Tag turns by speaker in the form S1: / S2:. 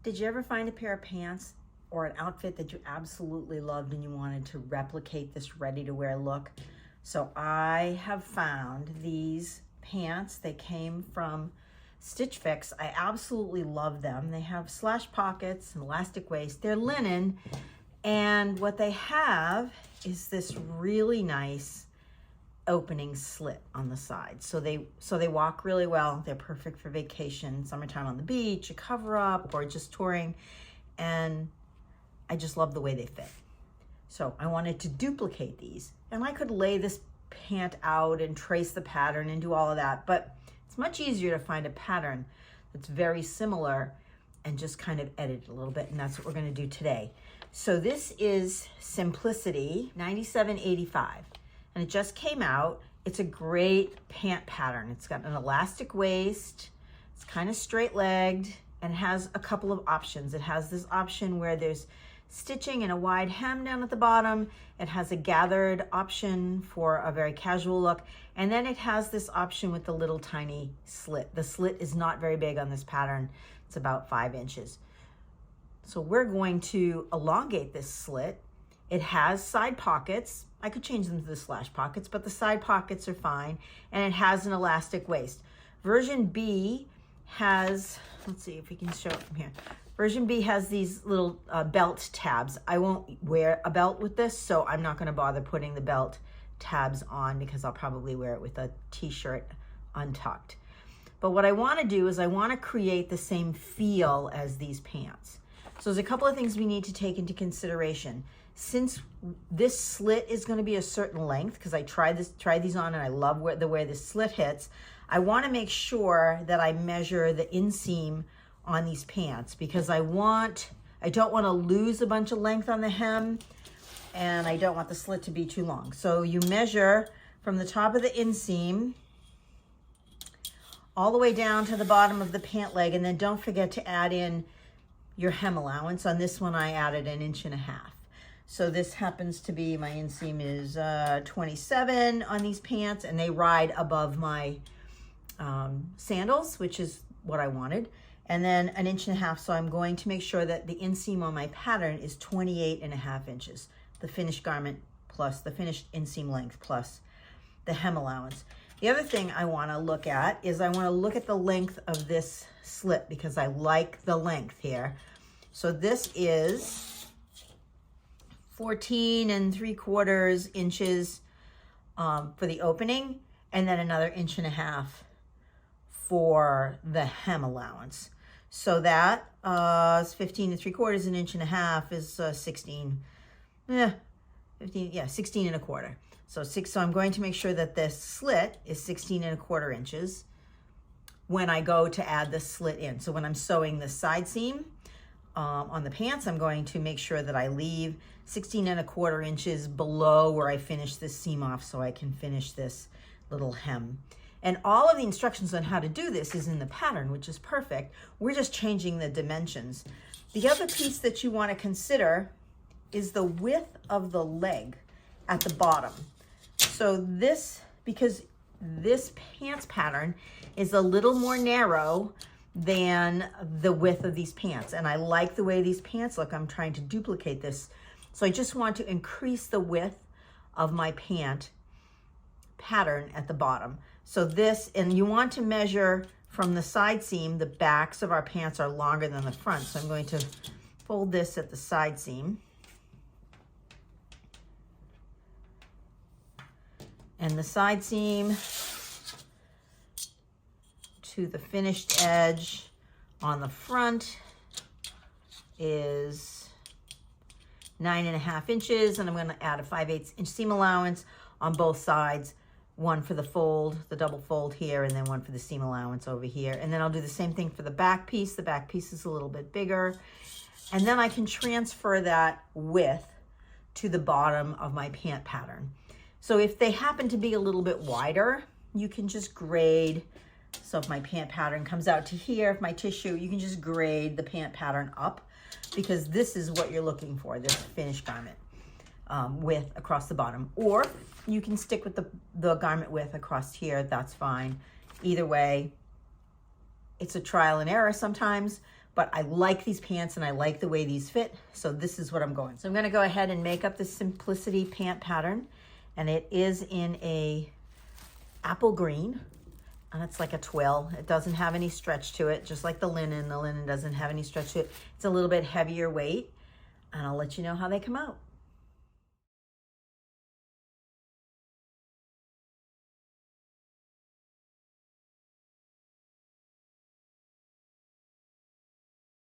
S1: Did you ever find a pair of pants or an outfit that you absolutely loved and you wanted to replicate this ready-to-wear look? So I have found these pants. They came from Stitch Fix. I absolutely love them. They have slash pockets and elastic waist. They're linen, and what they have is this really nice opening slit on the side. So they walk really well. They're perfect for vacation, summertime on the beach, a cover up, or just touring. And I just love the way they fit. So I wanted to duplicate these, and I could lay this pant out and trace the pattern and do all of that, but it's much easier to find a pattern that's very similar and just kind of edit it a little bit, and that's what we're going to do today. So this is Simplicity 9785. And it just came out. It's a great pant pattern. It's got an elastic waist. It's kind of straight legged and has a couple of options. It has this option where there's stitching and a wide hem down at the bottom. It has a gathered option for a very casual look. And then it has this option with the little tiny slit. The slit is not very big on this pattern. It's about 5 inches. So we're going to elongate this slit. It has side pockets. I could change them to the slash pockets, but the side pockets are fine. And it has an elastic waist. Version B has, let's see if we can show it from here. Version B has these little belt tabs. I won't wear a belt with this, so I'm not gonna bother putting the belt tabs on because I'll probably wear it with a t-shirt untucked. But what I wanna do is I wanna create the same feel as these pants. So there's a couple of things we need to take into consideration. Since this slit is going to be a certain length, because I tried these on and I love the way the slit hits, I want to make sure that I measure the inseam on these pants, because I don't want to lose a bunch of length on the hem, and I don't want the slit to be too long. So you measure from the top of the inseam all the way down to the bottom of the pant leg, and then don't forget to add in your hem allowance. On this one I added 1.5 inches. So this happens to be, my inseam is 27 on these pants, and they ride above my sandals, which is what I wanted. And then 1.5 inches, so I'm going to make sure that the inseam on my pattern is 28.5 inches. The finished garment plus the finished inseam length plus the hem allowance. The other thing I wanna look at is I wanna look at the length of this slit, because I like the length here. So this is 14.75 inches for the opening, and then another 1.5 inches for the hem allowance. So that is 15.75. 1.5 inches is 16. 16.25. So I'm going to make sure that this slit is 16.25 inches when I go to add the slit in. So when I'm sewing the side seam on the pants, I'm going to make sure that I leave 16.25 inches below where I finish this seam off, so I can finish this little hem. And all of the instructions on how to do this is in the pattern, which is perfect. We're just changing the dimensions. The other piece that you want to consider is the width of the leg at the bottom. So this, because this pants pattern is a little more narrow than the width of these pants, and I like the way these pants look. I'm trying to duplicate this, so I just want to increase the width of my pant pattern at the bottom. So this, and you want to measure from the side seam. The backs of our pants are longer than the front, so I'm going to fold this at the side seam, and the side seam to the finished edge on the front is 9.5 inches, and I'm going to add a 5/8 inch seam allowance on both sides, one for the fold, the double fold here, and then one for the seam allowance over here. And then I'll do the same thing for the back piece. The back piece is a little bit bigger, and then I can transfer that width to the bottom of my pant pattern. So if they happen to be a little bit wider, you can just grade. So if my pant pattern comes out to here, if my tissue, you can just grade the pant pattern up, because this is what you're looking for, this finished garment width across the bottom. Or you can stick with the garment width across here, that's fine. Either way, it's a trial and error sometimes, but I like these pants and I like the way these fit, so this is what I'm going. So I'm gonna go ahead and make up the Simplicity pant pattern, and it is in a apple green, and it's like a twill. It doesn't have any stretch to it, just like the linen. The linen doesn't have any stretch to it. It's a little bit heavier weight, and I'll let you know how they come out.